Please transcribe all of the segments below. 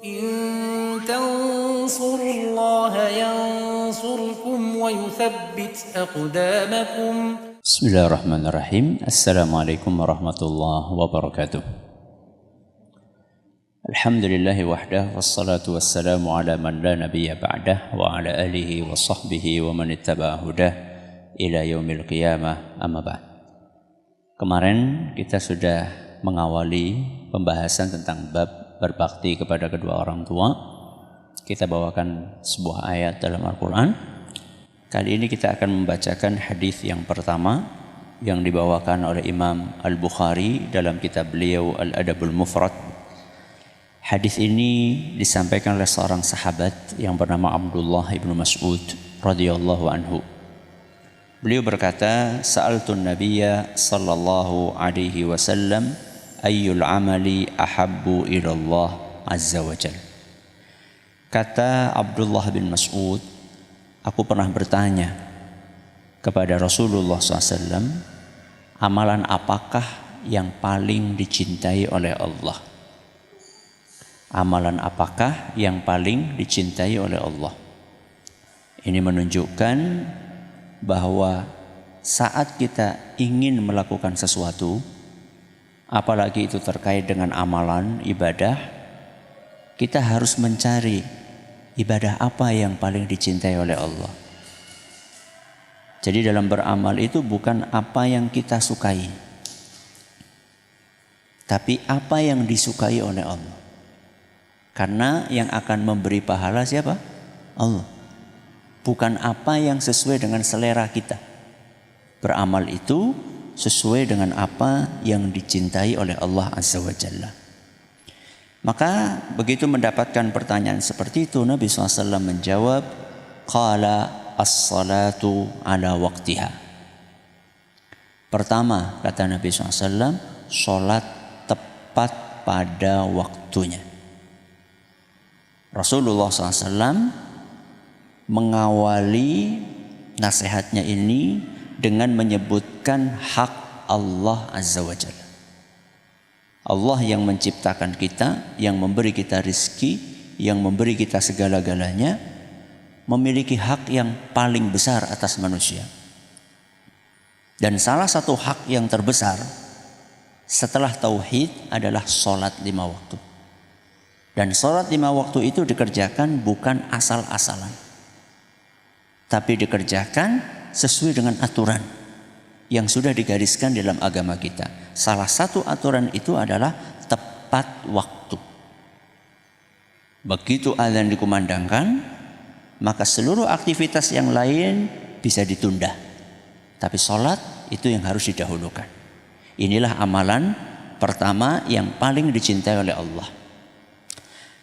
إن تنصروا الله ينصركم ويثبت أقدامكم. Bismillahirrahmanirrahim. Assalamualaikum warahmatullahi wabarakatuh. Alhamdulillahi wahdah wassalatu wassalamu ala man la nabiyya ba'dah wa ala alihi wa sahbihi wa man ittaba'a hudah ila yaumil qiyamah, amma ba'd. Kemarin kita sudah mengawali pembahasan tentang bab berbakti kepada kedua orang tua. Kita bawakan sebuah ayat dalam Al-Quran. Kali ini kita akan membacakan hadis yang pertama yang dibawakan oleh Imam Al-Bukhari dalam kitab beliau Al-Adabul Mufrad. Hadis ini disampaikan oleh seorang sahabat yang bernama Abdullah ibnu Mas'ud radhiyallahu anhu. Beliau berkata, "Sa'altun Nabiyya sallallahu alaihi wasallam ayyul amali ahabbu ilallah azza wa jalla." Kata Abdullah bin Mas'ud, aku pernah bertanya kepada Rasulullah SAW, amalan apakah yang paling dicintai oleh Allah? Amalan apakah yang paling dicintai oleh Allah? Ini menunjukkan bahwa saat kita ingin melakukan sesuatu, apalagi itu terkait dengan amalan, ibadah, kita harus mencari ibadah apa yang paling dicintai oleh Allah. Jadi dalam beramal itu bukan apa yang kita sukai, tapi apa yang disukai oleh Allah. Karena yang akan memberi pahala siapa? Allah. Bukan apa yang sesuai dengan selera kita. Beramal itu sesuai dengan apa yang dicintai oleh Allah Azza wa Jalla. Maka begitu mendapatkan pertanyaan seperti itu, Nabi SAW menjawab, qala as-salatu ala waqtiha. Pertama, kata Nabi SAW, sholat tepat pada waktunya. Rasulullah SAW mengawali nasihatnya ini dengan menyebutkan hak Allah Azza wa Jalla. Allah yang menciptakan kita, yang memberi kita rizki, yang memberi kita segala-galanya, memiliki hak yang paling besar atas manusia. Dan salah satu hak yang terbesar setelah tauhid adalah sholat 5 waktu. Dan sholat 5 waktu itu dikerjakan bukan asal-asalan, tapi dikerjakan sesuai dengan aturan yang sudah digariskan dalam agama kita. Salah satu aturan itu adalah tepat waktu. Begitu azan dikumandangkan, maka seluruh aktivitas yang lain bisa ditunda. Tapi sholat itu yang harus didahulukan. Inilah amalan pertama yang paling dicintai oleh Allah.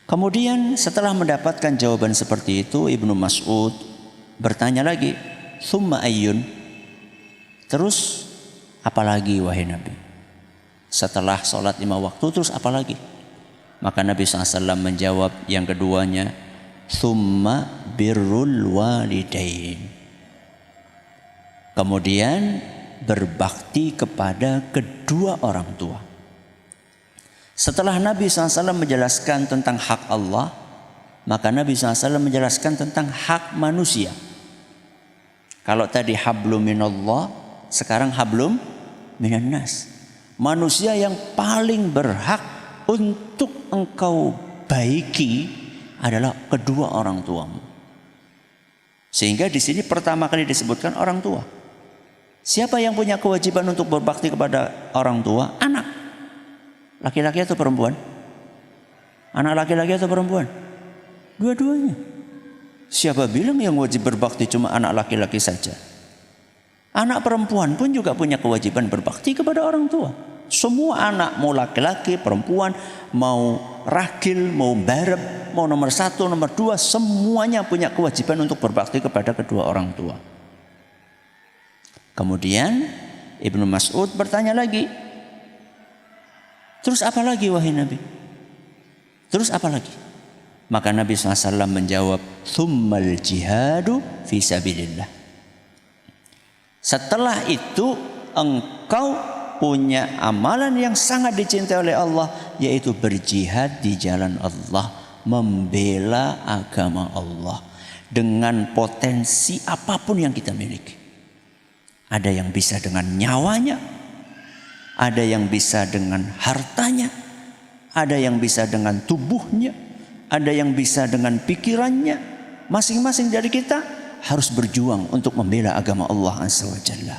Kemudian setelah mendapatkan jawaban seperti itu, Ibnu Mas'ud bertanya lagi, "Tsumma ayyun?" Terus apalagi wahai Nabi? Setelah sholat 5 waktu terus apalagi? Maka Nabi SAW menjawab yang keduanya, "Tsumma birrul walidain." Kemudian berbakti kepada kedua orang tua. Setelah Nabi SAW menjelaskan tentang hak Allah, maka Nabi SAW menjelaskan tentang hak manusia. Kalau tadi hablum minallah, sekarang hablum minannas. Manusia yang paling berhak untuk engkau baiki adalah kedua orang tuamu. Sehingga di sini pertama kali disebutkan orang tua. Siapa yang punya kewajiban untuk berbakti kepada orang tua? Anak. Laki-laki atau perempuan? Anak laki-laki atau perempuan? Dua-duanya. Siapa bilang yang wajib berbakti cuma anak laki-laki saja? Anak perempuan pun juga punya kewajiban berbakti kepada orang tua. Semua anak, mau laki-laki, perempuan, mau ragil, mau barep, mau nomor 1, nomor 2, semuanya punya kewajiban untuk berbakti kepada kedua orang tua. Kemudian Ibnu Mas'ud bertanya lagi, terus apa lagi wahai Nabi? Terus apa lagi? Maka Nabi SAW menjawab, "Tsummal jihadu fi sabilillah." Setelah itu engkau punya amalan yang sangat dicintai oleh Allah, yaitu berjihad di jalan Allah membela agama Allah dengan potensi apapun yang kita miliki. Ada yang bisa dengan nyawanya, ada yang bisa dengan hartanya, ada yang bisa dengan tubuhnya, ada yang bisa dengan pikirannya. Masing-masing dari kita harus berjuang untuk membela agama Allah Azza wa Jalla.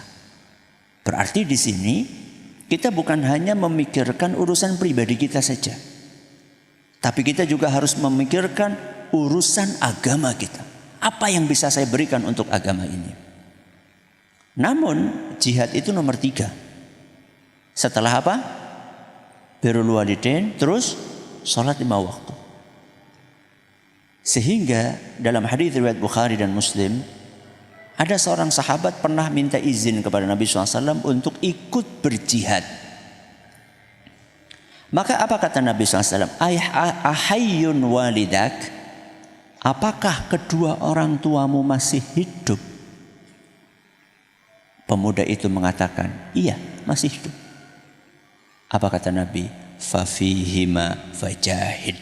Berarti di sini kita bukan hanya memikirkan urusan pribadi kita saja, tapi kita juga harus memikirkan urusan agama kita. Apa yang bisa saya berikan untuk agama ini? Namun jihad itu nomor 3. Setelah apa? Birrul walidain, terus sholat 5 waktu. Sehingga dalam hadis riwayat Bukhari dan Muslim, ada seorang sahabat pernah minta izin kepada Nabi SAW untuk ikut berjihad. Maka apa kata Nabi SAW? Ahayyun walidak, apakah kedua orang tuamu masih hidup? Pemuda itu mengatakan, iya, masih hidup. Apa kata Nabi? Fafihima fajahid.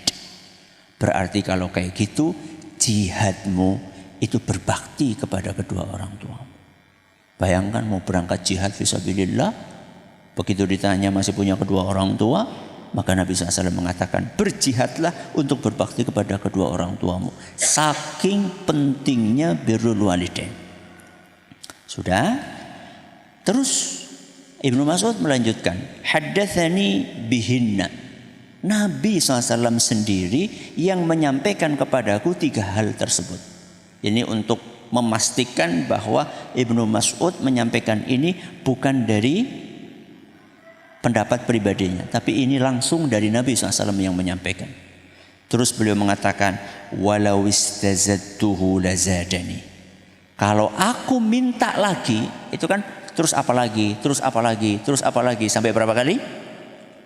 Berarti kalau kayak gitu, jihadmu itu berbakti kepada kedua orang tuamu. Bayangkan mau berangkat jihad fisabilillah, begitu ditanya masih punya kedua orang tua, maka Nabi SAW mengatakan, berjihadlah untuk berbakti kepada kedua orang tuamu. Saking pentingnya birrul walidain. Sudah? Terus Ibnu Mas'ud melanjutkan, haddatsani bihinna. Nabi SAW sendiri yang menyampaikan kepadaku 3 hal tersebut. Ini untuk memastikan bahwa Ibnu Mas'ud menyampaikan ini bukan dari pendapat pribadinya, tapi ini langsung dari Nabi SAW yang menyampaikan. Terus beliau mengatakan, walau istazadtuhu lazadani. Kalau aku minta lagi, itu kan terus apa lagi, terus apa lagi, terus apa lagi, sampai berapa kali?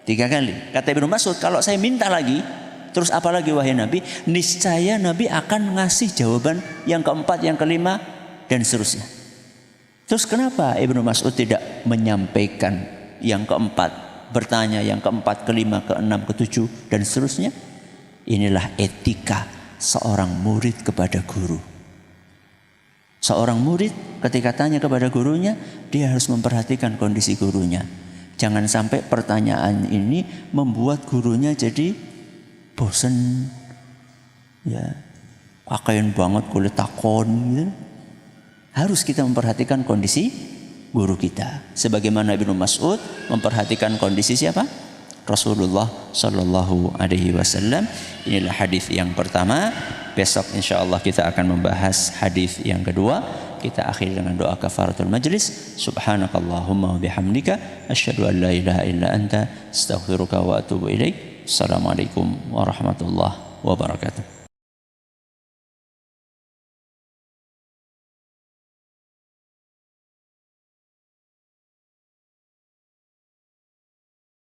3 kali. Kata Ibnu Mas'ud, kalau saya minta lagi, terus apa lagi wahai Nabi? Niscaya Nabi akan ngasih jawaban yang keempat, yang kelima, dan seterusnya. Terus kenapa Ibnu Mas'ud tidak menyampaikan yang keempat, bertanya yang keempat, kelima, keenam, ketujuh, dan seterusnya? Inilah etika seorang murid kepada guru. Seorang murid ketika tanya kepada gurunya, dia harus memperhatikan kondisi gurunya. Jangan sampai pertanyaan ini membuat gurunya jadi bosen. Ya, pakaian banget kulit takon gitu. Harus kita memperhatikan kondisi guru kita. Sebagaimana Ibnu Mas'ud memperhatikan kondisi siapa? Rasulullah Shallallahu Alaihi Wasallam. Inilah hadis yang pertama. Besok insya Allah kita akan membahas hadis yang kedua. Kita akhiri dengan doa kafaratul majlis. Subhanakallahumma wa bihamdika asyhadu an la ilaha illa anta astaghfiruka wa atubu ilaik. Assalamualaikum warahmatullahi wabarakatuh.